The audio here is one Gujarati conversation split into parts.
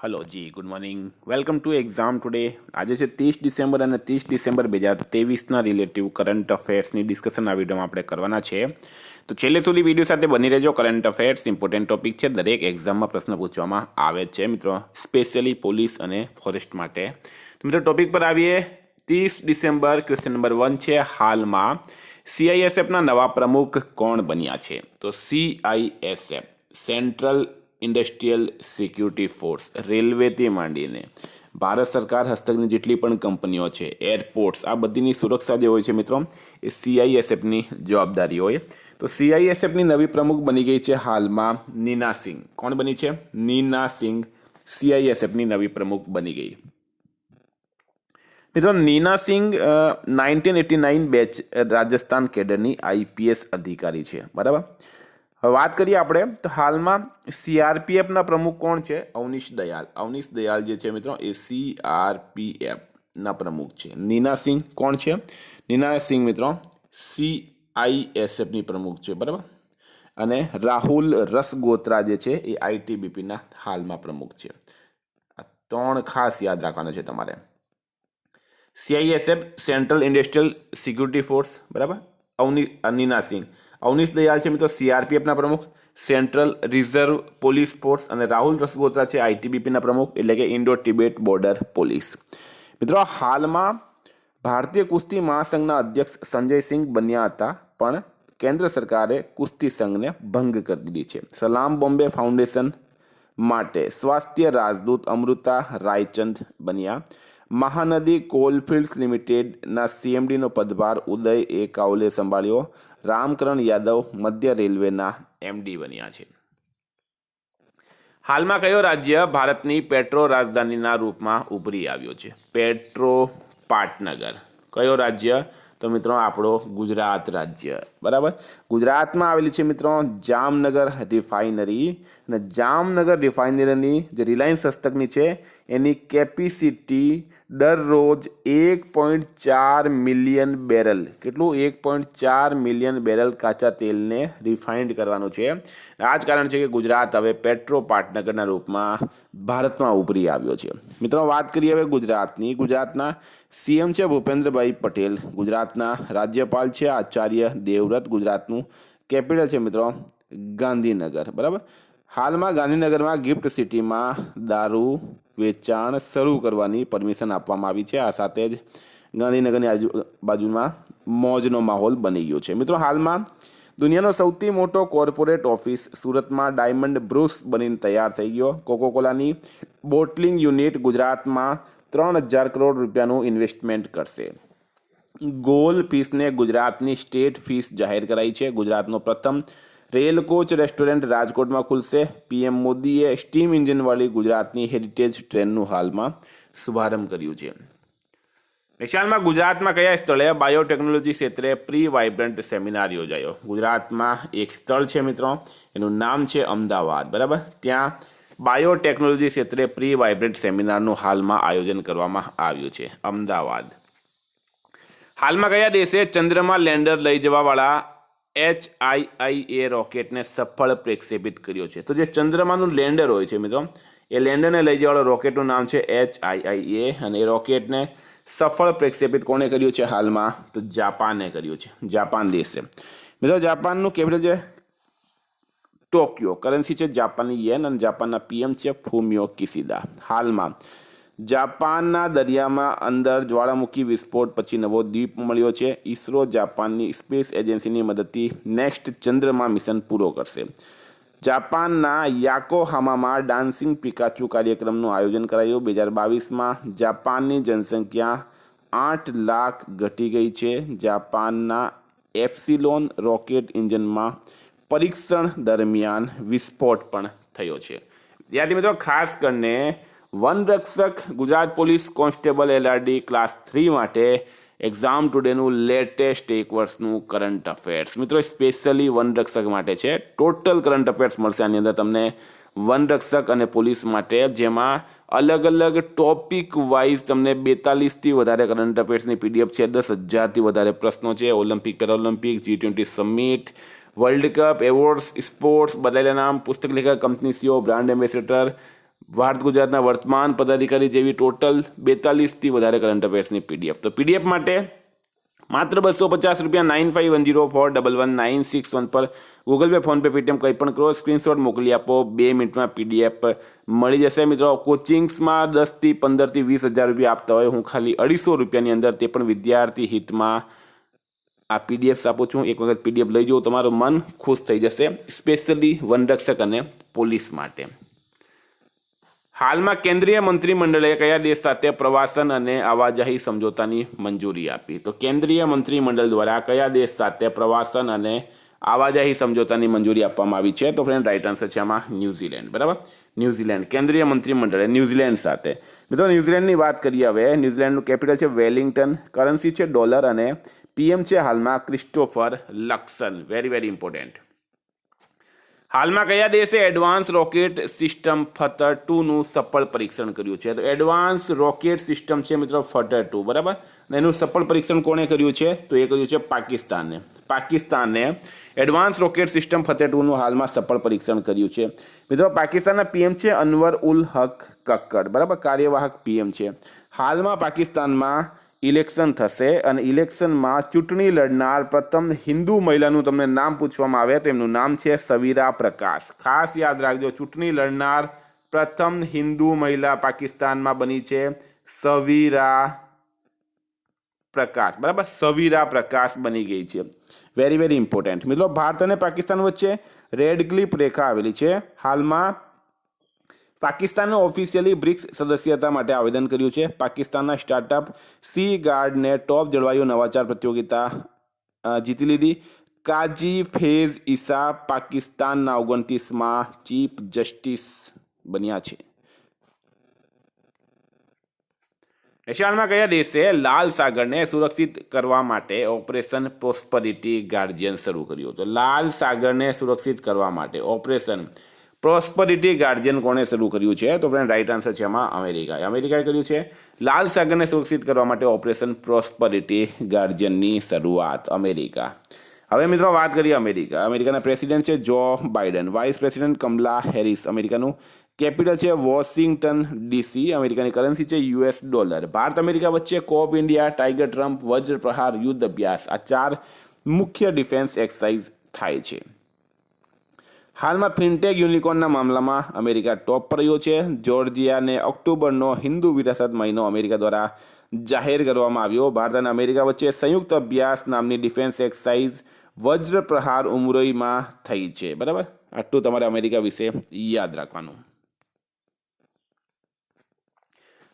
Hello ji good morning welcome to exam today. આજે છે 30 ડિસેમ્બર અને 30 ડિસેમ્બર 2023ના રિલેટિવ કરંટ અફેર્સની ડિસ્કશન આ વિડીયોમાં આપણે કરવાના છે. તો છેલ્લે સુધી વિડીયો સાથે બની રહેજો. કરંટ અફેર્સ ઇમ્પોર્ટન્ટ ટોપિક છે, દરેક એક્ઝામમાં પ્રશ્ન પૂછવામાં આવે છે મિત્રો, સ્પેશિયલી પોલીસ અને ફોરેસ્ટ માટે. તો મિત્રો ટોપિક પર આવીએ. 30 ડિસેમ્બર ક્વેશ્ચન નંબર 1 છે, હાલમાં સીઆઈએસએફના નવા પ્રમુખ કોણ બન્યા છે? તો CISF central industrial security force, રેલવેથી માંડીને ભારત સરકાર હસ્તકની જેટલી પણ કંપનીઓ છે, એરપોર્ટ્સ, આ બધીની સુરક્ષા જે હોય છે મિત્રો, એ સીઆઈએસએફની જવાબદારી હોય. તો સીઆઈએસએફની નવી પ્રમુખ બની ગઈ છે હાલમાં નીના સિંહ. કોણ બની છે? નીના સિંહ સીઆઈએસએફની નવી પ્રમુખ બની ગઈ. મિત્રો નીના સિંહ 1989 બેચ રાજસ્થાન કેડરની આઈપીએસ અધિકારી છે, બરાબર. હવે વાત કરીએ આપણે તો હાલમાં સીઆરપીએફના પ્રમુખ કોણ છે? અવનીશ દયાલ. અવનીશ દયાલ જે છે મિત્રો એ સીઆરપીએફના પ્રમુખ છે. નીના સિંહ કોણ છે? નીના સિંહ મિત્રો સીઆઈએસએફની પ્રમુખ છે, બરાબર. અને રાહુલ રસગોત્રા જે છે એ આઈટીબીપીના હાલમાં પ્રમુખ છે. આ ત્રણ ખાસ યાદ રાખવાના છે તમારે. CISF central industrial security force, બરાબર. નીના સિંહ. અવનીશ દયાલ છે મિત્રો સીઆરપીએફના પ્રમુખ, સેન્ટ્રલ રિઝર્વ પોલીસ ફોર્સ, અને રાહુલ રસગોત્રા છે આઈટીબીપીના પ્રમુખ, એટલે કે ઇન્ડો ટિબેટ બોર્ડર પોલીસ. મિત્રો હાલમાં ભારતીય કુસ્તી મહાસંઘના અધ્યક્ષ સંજય સિંહ બન્યા હતા, પણ કેન્દ્ર સરકારે કુસ્તી સંઘને ભંગ કરી દીધી છે. સલામ બોમ્બે ફાઉન્ડેશન માટે સ્વાસ્થ્ય રાજદૂત અમૃતા રાયચંદ બન્યા. મહાનદી કોલફિલ્ડ્સ લિમિટેડના સીએમડીનો પદભાર ઉદય એ કાઉલે સંભાળ્યો. રામકરણ યાદવ મધ્ય રેલવેના એમડી બન્યા છે. હાલમાં કયો રાજ્ય ભારતની પેટ્રો રાજધાનીના રૂપમાં ઉભરી આવ્યો છે? પેટ્રો પાટનગર. કયો રાજ્ય? તો મિત્રો આપણો ગુજરાત રાજ્ય, બરાબર. ગુજરાતમાં આવેલી છે મિત્રો જામનગર રિફાઇનરી, અને જામનગર રિફાઇનરીની જે રિલાયન્સ હસ્તકની છે એની કેપેસિટી દરરોજ 1.4 મિલિયન બેરલ, કેટલું? 1.4 મિલિયન બેરલ કાચા તેલને રિફાઇન્ડ કરવાનું છે. આ જ કારણ છે કે ગુજરાત હવે પેટ્રો પાટનગરના રૂપમાં ભારતમાં ઉભરી આવ્યો છે. મિત્રો વાત કરીએ હવે ગુજરાતની. ગુજરાતના સીએમ છે ભૂપેન્દ્રભાઈ પટેલ, ગુજરાતના રાજ્યપાલ છે આચાર્ય દેવવ્રત, ગુજરાતનું કેપિટલ છે મિત્રો ગાંધીનગર, બરાબર. હાલમાં ગાંધીનગરમાં ગિફ્ટ સિટીમાં દારૂ વેચાણ શરૂ કરવાની પરમિશન આપવામાં આવી છે. આ સાથે જ ગાંધીનગરની આજુબાજુમાં મોજનો માહોલ બની ગયો છે. મિત્રો હાલમાં દુનિયાનો સૌથી મોટો કોર્પોરેટ ઓફિસ સુરતમાં ડાયમંડ બ્રુસ બનીને તૈયાર થઈ ગયો. કોકોકોલાની બોટલિંગ યુનિટ ગુજરાતમાં 3000 કરોડ રૂપિયાનું ઇન્વેસ્ટમેન્ટ કરશે. ગોલ ફિશને ગુજરાતની સ્ટેટ ફિશ જાહેર કરાઈ છે. ગુજરાતનો પ્રથમ રેલ કોચ રેસ્ટોરન્ટ રાજકોટમાં ખુલશે. પીએમ મોદીએ સ્ટીમ એન્જિનવાળી ગુજરાતની હેરિટેજ ટ્રેનનું હાલમાં શુભારંભ કર્યું છે. નિશાનમાં ગુજરાતમાં કયા સ્થળે બાયોટેકનોલોજી ક્ષેત્રે પ્રી વાઇબ્રન્ટ સેમિનાર યોજાયો? ગુજરાતમાં એક સ્થળ છે મિત્રો, એનું નામ છે અમદાવાદ, બરાબર. ત્યાં બાયોટેકનોલોજી ક્ષેત્રે પ્રી વાઇબ્રન્ટ સેમિનારનું હાલમાં આયોજન કરવામાં આવ્યું છે અમદાવાદ. હાલમાં કયા દેશે ચંદ્રમાં લેન્ડર લઈ જવાવાળા HIIA રોકેટને સફળ પ્રક્ષેપિત કર્યો છે? તો જે ચંદ્રમાનું લેન્ડર હોય છે મિત્રો, એ લેન્ડરને લઈ જવાવાળા રોકેટનું નામ છે HIIA, અને એ રોકેટને સફળ પ્રક્ષેપિત કોણે કર્યું છે હાલમાં? તો જાપાને કર્યું છે. જાપાન દેશ છે મિત્રો. જાપાનનું કેપિટલ છે ટોક્યો. કરન્સી છે જાપાની યેન, અને જાપાનના પીએમ છે ફુમિયો કિશિદા. હાલમાં જાપાનના દરિયામાં અંદર જ્વાળામુખી વિસ્ફોટ પછી નવો દ્વીપ મળ્યો છે. ઇસરો જાપાનની સ્પેસ એજન્સીની મદદથી નેક્સ્ટ ચંદ્રમા મિશન પૂરો કરશે. જાપાનના યાકોહામામાં ડાન્સિંગ પિકાચુ કાર્યક્રમનું આયોજન કરાયું. 2022માં જાપાનની જનસંખ્યા 8 લાખ ઘટી ગઈ છે. જાપાનના એપ્સિલોન રોકેટ એન્જિનમાં પરીક્ષણ દરમિયાન વિસ્ફોટ પણ થયો છે. ત્યારથી મિત્રો ખાસ કરીને વનરક્ષક Gujarat police constable LRD class 3 માટે એક્ઝામ ટુડેનું લેટેસ્ટ એક વર્ષનું કરંટ અફેર્સ મિત્રો સ્પેશિયલી વનરક્ષક માટે છે. ટોટલ કરંટ અફેર્સ મળશે આની અંદર તમને વનરક્ષક અને પોલીસ માટે, જેમાં અલગ અલગ ટોપિક વાઇઝ તમને 42થી વધારે કરંટ અફેર્સની PDF છે. 10,000થી વધારે પ્રશ્નો છે. Olympic, Paralympic, G20 summit, world cup, awards, sports, બદલાયેલા નામ, પુસ્તક લેખક, company CEO, brand ambassador, Bharat ગુજરાતના વર્તમાન પદાધિકારી જેવી ટોટલ 42થી વધારે કરંટ અફેર્સની પીડીએફ. તો પીડીએફ માટે માત્ર 250 રૂપિયા 9510411961 પર ગૂગલ પે, ફોનપે, પેટીએમ કંઈ પણ કરો, સ્ક્રીનશોટ મોકલી આપો, 2 મિનિટમાં પીડીએફ મળી જશે. મિત્રો કોચિંગ્સમાં 10થી 15થી 20 હજાર રૂપિયા આપતા હોય, હું ખાલી 250 રૂપિયાની અંદર, તે પણ વિદ્યાર્થી હિતમાં આ પીડીએફ આપું છું. એક વખત પીડીએફ લઈ જુઓ, તમારું મન ખુશ થઈ જશે, સ્પેશિયલી વનરક્ષક અને પોલીસ માટે. હાલમાં કેન્દ્રીય મંત્રીમંડળે કયા દેશ સાથે પ્રવાસન અને આવાજાહી સમજોતાની મંજૂરી આપી? તો કેન્દ્રીય મંત્રીમંડળ દ્વારા કયા દેશ સાથે પ્રવાસન અને આવાજાહી સમજોતાની મંજૂરી આપવામાં આવી છે? તો ફ્રેન્ડ રાઈટ આન્સર છે આમાં ન્યૂઝીલેન્ડ. બરાબર, ન્યૂઝીલેન્ડ. કેન્દ્રીય મંત્રીમંડળે ન્યૂઝીલેન્ડ સાથે. મિત્રો ન્યૂઝીલેન્ડની વાત કરીએ હવે. ન્યૂઝીલેન્ડનું કેપિટલ છે વેલિંગ્ટન, કરન્સી છે ડોલર અને પીએમ છે હાલમાં Christopher Luxon. Very very important. હાલમાં કયા દેશે એડવાન્સ રોકેટ સિસ્ટમ ફતર-2નું સફળ પરીક્ષણ કર્યું છે? તો એડવાન્સ રોકેટ સિસ્ટમ છે મિત્રો ફતર-2. બરાબર, અને એનું સફળ પરીક્ષણ કોણે કર્યું છે? તો એ કર્યું છે પાકિસ્તાને. પાકિસ્તાને એડવાન્સ રોકેટ સિસ્ટમ ફતર-2નું હાલમાં સફળ પરીક્ષણ કર્યું છે. મિત્રો પાકિસ્તાનના પીએમ છે અનવર ઉલ હક કક્કડ. બરાબર, કાર્યવાહક પીએમ છે. હાલમાં પાકિસ્તાનમાં ઇલેક્શન થશે અને ઇલેક્શનમાં ચૂંટણી લડનાર પ્રથમ હિન્દુ મહિલાનું તમને નામ પૂછવામાં આવે તો એમનું નામ છે સવીરા પ્રકાશ. ખાસ યાદ રાખજો, ચૂંટણી લડનાર પ્રથમ હિન્દુ મહિલા પાકિસ્તાનમાં બની છે સવીરા પ્રકાશ. બરાબર, સવીરા પ્રકાશ બની ગઈ છે. Very very important. મિત્રો ભારત અને પાકિસ્તાન વચ્ચે રેડ ક્લિપ રેખા આવેલી છે. હાલમાં પાકિસ્તાને ઓફિશિયલી બ્રિક્સ સદસ્યતા માટે આવેદન કર્યું છે. પાકિસ્તાનના સ્ટાર્ટઅપ સી ગાર્ડને ટોપ જળવાયુ નવાચાર પ્રતિયોગિતા જીતી લીધી. કાજી ફેઝ ઈસા પાકિસ્તાનના 29માં ચીફ જસ્ટિસ બન્યા છે. એશિયામાં કયા દેશે લાલ સાગરને સુરક્ષિત કરવા માટે ઓપરેશન પ્રોસ્પરિટી ગાર્ડિયન શરૂ કર્યું? તો લાલ સાગરને સુરક્ષિત કરવા માટે ઓપરેશન પ્રોસ્પરિટી ગાર્ડિયન કોણે શરૂ કર્યું છે? તો ફ્રેન્ડ રાઈટ આન્સર છે આમાં અમેરિકા. અમેરિકાએ કર્યું છે લાલ સાગરને સુરક્ષિત કરવા માટે ઓપરેશન પ્રોસ્પરિટી ગાર્ડિયનની શરૂઆત અમેરિકા. હવે મિત્રો વાત કરીએ અમેરિકા. અમેરિકાના પ્રેસિડેન્ટ છે Joe Biden, vice president Kamala Harris. અમેરિકાનું કેપિટલ છે વોશિંગ્ટન ડીસી. અમેરિકાની કરન્સી છે યુએસ ડોલર. ભારત અમેરિકા વચ્ચે Cope India, Tiger Triumph, Vajra Prahar, Yudh અભ્યાસ, આ 4 મુખ્ય ડિફેન્સ એક્સરસાઇઝ થાય છે. હાલમાં ફિનટેક યુનિકોર્નના મામલામાં અમેરિકા ટોપ પર રહ્યો છે. જોર્જિયાને ઓક્ટોબરનો હિન્દુ વિરાસત મહિનો અમેરિકા દ્વારા જાહેર કરવામાં આવ્યો. ભારત અને અમેરિકા વચ્ચે સંયુક્ત અભ્યાસ નામની ડિફેન્સ એક્સરસાઇઝ વજ્ર પ્રહાર ઉમરોઈમાં થઈ છે. બરાબર, આટલું તમારે અમેરિકા વિશે યાદ રાખવાનું.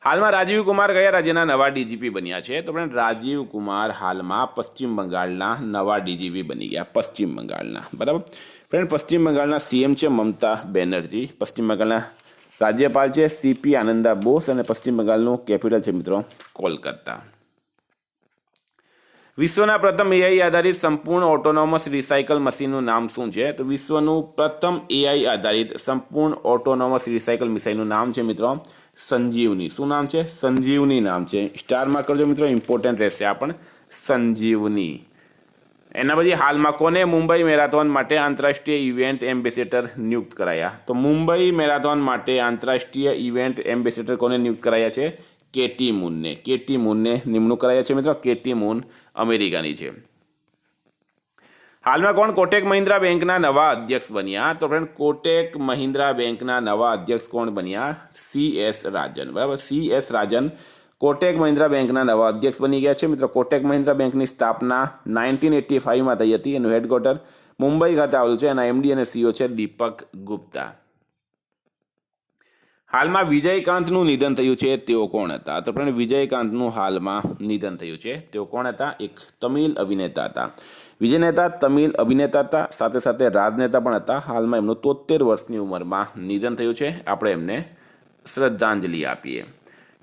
હાલમાં રાજીવ કુમાર કયા રાજ્યના નવા ડીજીપી બન્યા છે? તો ફ્રેન્ડ રાજીવ કુમાર હાલમાં પશ્ચિમ બંગાળના નવા ડીજીપી બની ગયા. પશ્ચિમ બંગાળના. બરાબર ફ્રેન્ડ, પશ્ચિમ બંગાળના સીએમ છે મમતા બેનર્જી. પશ્ચિમ બંગાળના રાજ્યપાલ છે સીપી આનંદા બોસ અને પશ્ચિમ બંગાળનું કેપિટલ છે મિત્રો કોલકાતા. વિશ્વના પ્રથમ એઆઈ આધારિત સંપૂર્ણ ઓટોનોમસ રિસાયકલ મશીનનું નામ શું છે? તો વિશ્વનું પ્રથમ એઆઈ આધારિત સંપૂર્ણ ઓટોનોમસ રિસાયકલ મશીનનું નામ છે મિત્રો સંજીવની. શું નામ છે? સંજીવની નામ છે. સ્ટારમાં કરજો મિત્રો, ઇમ્પોર્ટન્ટ રહેશે આ પણ, સંજીવની. એના પછી હાલમાં કોને મુંબઈ મેરાથોન માટે આંતરરાષ્ટ્રીય ઇવેન્ટ એમ્બેસેડર નિયુક્ત કરાયા? તો મુંબઈ મેરાથોન માટે આંતરરાષ્ટ્રીય ઇવેન્ટ એમ્બેસેડર કોને નિયુક્ત કરાયા છે? કેટી મૂનને. કેટી મૂનને નિમણૂક કરાયા છે મિત્રો. કેટી મૂન અમેરિકાની છે. હાલમાં કોણ કોટેક મહિન્દ્રા બેંકના નવા અધ્યક્ષ બન્યા? તો ફ્રેન્ડ કોટેક મહિન્દ્રા બેંકના નવા અધ્યક્ષ કોણ બન્યા? CS રાજન. બરાબર, CS રાજન કોટેક મહિન્દ્રા બેંકના નવા અધ્યક્ષ બની ગયા છે. મિત્રો કોટેક મહિન્દ્રા બેંકની સ્થાપના 1985માં થઈ હતી. એનું હેડક્વાર્ટર મુંબઈ ખાતે આવેલું છે. એના એમડી અને સીઓ છે દીપક ગુપ્તા. હાલમાં વિજયકાંતનું નિધન થયું છે, તેઓ કોણ હતા? તો ફ્રેન્ડ વિજયકાંતનું હાલમાં નિધન થયું છે, તેઓ કોણ હતા? એક તમિલ અભિનેતા હતા. વિજયનેતા તમિલ અભિનેતા હતા, સાથે સાથે રાજનેતા પણ હતા. હાલમાં એમનું 73 વર્ષની ઉંમરમાં નિધન થયું છે. આપણે એમને શ્રદ્ધાંજલિ આપીએ.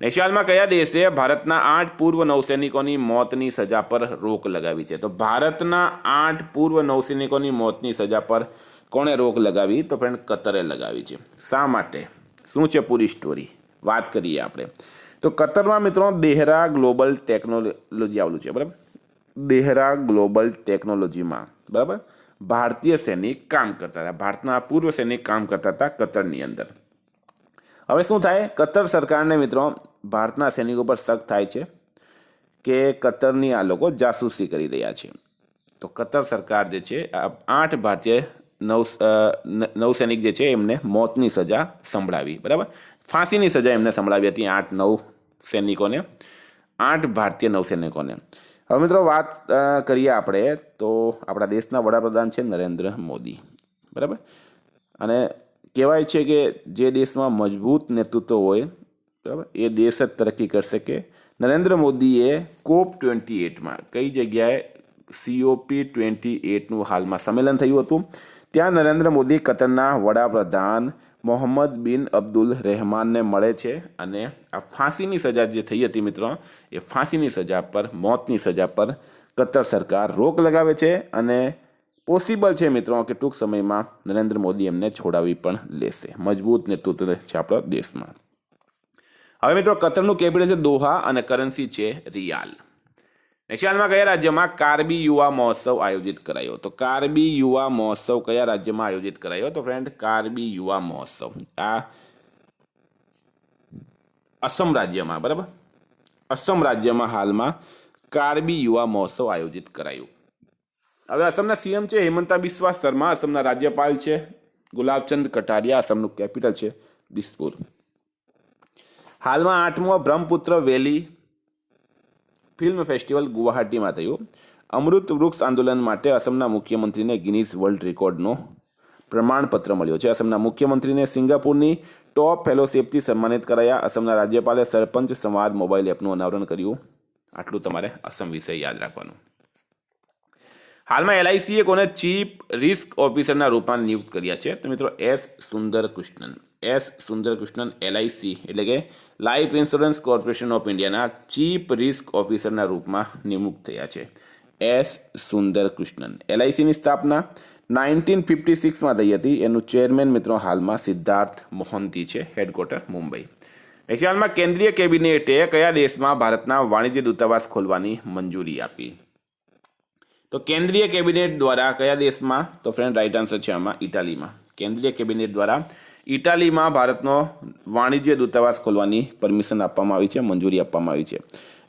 નેશિયાલમાં કયા દેશે ભારતના 8 પૂર્વ નૌસૈનિકોની મોતની સજા પર રોક લગાવી છે? તો ભારતના 8 પૂર્વ નૌસૈનિકોની મોતની સજા પર કોણે રોક લગાવી? તો ફ્રેન્ડ કતરે લગાવી છે. શા માટે? શું છે પૂરી સ્ટોરી? વાત કરીએ આપણે. તો કતરમાં મિત્રો દેહરા ગ્લોબલ ટેકનોલોજી આવેલું છે. બરાબર, દેહરા ગ્લોબલ ટેકનોલોજીમાં બરાબર ભારતીય સૈનિક કામ કરતા હતા. ભારતના પૂર્વ સૈનિક કામ કરતા હતા કતરની અંદર. હવે શું થાય, કતર સરકારને મિત્રો ભારતના સૈનિકો પર શક થાય છે કે કતરની આ લોકો જાસૂસી કરી રહ્યા છે. તો કતર સરકાર જે છે 8 ભારતીય નૌસૈનિક જે છે એમને મોતની સજા સંભળાવી. બરાબર, ફાંસીની સજા એમને સંભળાવી હતી 8-9 સૈનિકોને, 8 ભારતીય નૌસૈનિકોને. હવે મિત્રો વાત કરીએ આપણે તો આપણા દેશના વડાપ્રધાન છે નરેન્દ્ર મોદી. બરાબર, અને કહેવાય છે કે જે દેશમાં મજબૂત નેતૃત્વ હોય, બરાબર, એ દેશ જ તરક્કી કરશે. કે નરેન્દ્ર મોદીએ COP28માં કઈ જગ્યાએ COP28નું હાલમાં સંમેલન થયું હતું, ત્યાં નરેન્દ્ર મોદી કતરના વડાપ્રધાન મોહમ્મદ બિન અબ્દુલ રહેમાનને મળે છે અને આ ફાંસીની સજા જે થઈ હતી મિત્રો, એ ફાંસીની સજા પર, મોતની સજા પર કતર સરકાર રોક લગાવે છે અને પોસિબલ છે મિત્રો કે ટૂંક સમયમાં નરેન્દ્ર મોદી એમને છોડાવી પણ લેશે. મજબૂત નેતૃત્વ છે આપણા દેશમાં. હવે મિત્રો કતરનું કેપિટલ છે દોહા અને કરન્સી છે રિયાલ. નેશનલમાં કયા રાજ્યમાં કાર્બી યુવા મહોત્સવ આયોજિત કરાયો? તો કાર્બી યુવા મહોત્સવ કયા રાજ્યમાં આયોજિત કરાયો? તો ફ્રેન્ડ, કાર્બી યુવા મહોત્સવ આ અસમ રાજ્યમાં, બરાબર, અસમ રાજ્યમાં હાલમાં કાર્બી યુવા મહોત્સવ આયોજિત કરાયું. હવે અસમના સીએમ છે હિમંતા બિસ્વા શર્મા, અસમના રાજ્યપાલ છે ગુલાબચંદ કટારિયા, અસમનું કેપિટલ છે દિસપુર. હાલમાં 8મો બ્રહ્મપુત્ર વેલી ફિલ્મ ફેસ્ટિવલ ગુવાહાટીમાં થયું. અમૃત વૃક્ષ આંદોલન માટે અસમના મુખ્યમંત્રીને ગિનીઝ વર્લ્ડ રેકોર્ડનો પ્રમાણપત્ર મળ્યો છે. અસમના મુખ્યમંત્રીને સિંગાપુરની ટોપ ફેલોશિપથી સન્માનિત કરાયા. અસમના રાજ્યપાલે સરપંચ સંવાદ મોબાઈલ એપનું અનાવરણ કર્યું. આટલું તમારે અસમ વિશે યાદ રાખવાનું. હાલમાં LICએ કોને ચીફ રિસ્ક ઓફિસરના રૂપમાં નિયુક્ત કર્યા છે? તો મિત્રો S. સુંદરકૃષ્ણન. S. સુંદરકૃષ્ણન LIC એટલે કે લાઈફ ઇન્સ્યોરન્સ કોર્પોરેશન ઓફ ઇન્ડિયાના ચીફ રિસ્ક ઓફિસરના રૂપમાં નિમણૂક થયા છે. S. સુંદરકૃષ્ણન. LICની સ્થાપના 1956માં થઈ હતી. એનું ચેરમેન મિત્રો હાલમાં સિદ્ધાર્થ મોહંતી છે, હેડક્વાર્ટર મુંબઈ. હાલમાં કેન્દ્રીય કેબિનેટે કયા દેશમાં ભારતના વાણિજ્ય દૂતાવાસ ખોલવાની મંજૂરી આપી? તો કેન્દ્રીય કેબિનેટ દ્વારા કયા દેશમાં? તો ફ્રેન્ડ, રાઈટ આન્સર છે આમાં ઇટાલીમાં. કેન્દ્રીય કેબિનેટ દ્વારા ઇટાલીમાં ભારતનો વાણિજ્ય દૂતાવાસ ખોલવાની પરમિશન આપવામાં આવી છે, મંજૂરી આપવામાં આવી છે.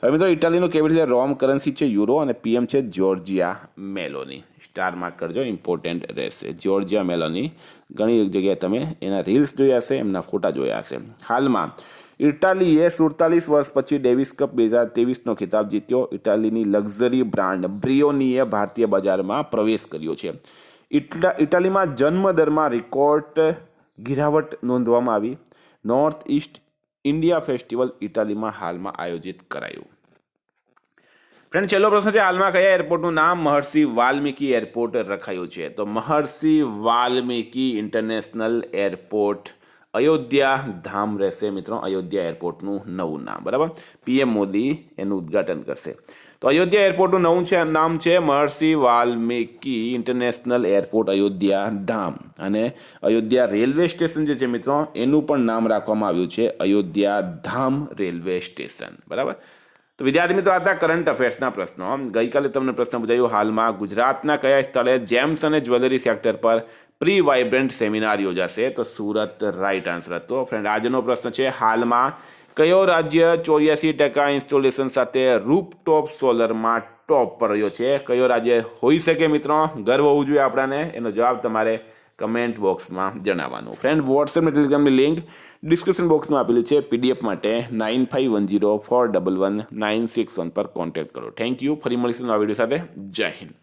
હવે મિત્રો ઇટાલીનું કેપિટલ રોમ, કરન્સી છે યુરો અને PM છે જ્યોર્જિયા મેલોની. સ્ટાર માર્ક કરજો, ઇમ્પોર્ટન્ટ રહેશે. જ્યોર્જિયા મેલોની ઘણી જગ્યાએ તમે એના રીલ્સ જોયા હશે, એમના ફોટા જોયા હશે. હાલમાં ઇટાલીએ 47 વર્ષ પછી ડેવિસ કપ 2023નો ખિતાબ જીત્યો. ઇટાલીની લક્ઝરી બ્રાન્ડ બ્રિયોનીએ ભારતીય બજારમાં પ્રવેશ કર્યો છે. ઇટાલીમાં જન્મદરમાં રેકોર્ડ ગિરાવટ નોંધવામાં આવી. નોર્થ ઇસ્ટ ઇન્ડિયા ફેસ્ટિવલ ઇટાલીમાં હાલમાં આયોજિત કરાયું. ફ્રેન્ડ, છેલ્લો પ્રશ્ન છે, હાલમાં કયા એરપોર્ટનું નામ મહર્ષિ વાલ્મીકી એરપોર્ટ રખાયું છે? તો મહર્ષિ વાલ્મીકી ઇન્ટરનેશનલ એરપોર્ટ અયોધ્યા ધામ રહેશે મિત્રો. અયોધ્યા એરપોર્ટનું નવું નામ, બરાબર. PM મોદી એનું ઉદ્ઘાટન કરશે. તો અયોધ્યા એરપોર્ટનું નવું નામ છે મહર્ષિ વાલ્મીકી ઇન્ટરનેશનલ એરપોર્ટ અયોધ્યા ધામ. અને અયોધ્યા રેલવે સ્ટેશન જે છે મિત્રો, એનું પણ નામ રાખવામાં આવ્યું છે અયોધ્યા ધામ રેલવે સ્ટેશન, બરાબર. તો વિદ્યાર્થી મિત્રો, આ હતા કરંટ અફેર્સના પ્રશ્નો. ગઈકાલે તમને પ્રશ્ન પૂછાયું, હાલમાં ગુજરાતના કયા સ્થળે જેમ્સ અને જ્વેલરી સેક્ટર પર પ્રી વાઇબ્રન્ટ સેમિનાર યોજાશે? તો સુરત રાઈટ આન્સર હતો. ફ્રેન્ડ, આજનો પ્રશ્ન છે, હાલમાં કયો રાજ્ય 84% ઇન્સ્ટોલેશન સાથે રૂફટોપ સોલરમાં ટોપ પર રહ્યો છે? કયો રાજ્ય હોઈ શકે મિત્રો? ગર્વ હોવું જોઈએ આપણાને. એનો જવાબ તમારે કમેન્ટ બોક્સમાં જણાવવાનું. ફ્રેન્ડ, વોટ્સએપ અને ટેલિગ્રામની લિંક ડિસ્ક્રિપ્શન બોક્સમાં આપેલી છે. PDF માટે 9510411961 પર કોન્ટેક્ટ કરો. Thank you. ફરી મળીશું નવા વિડીયો સાથે. જય હિન્દ.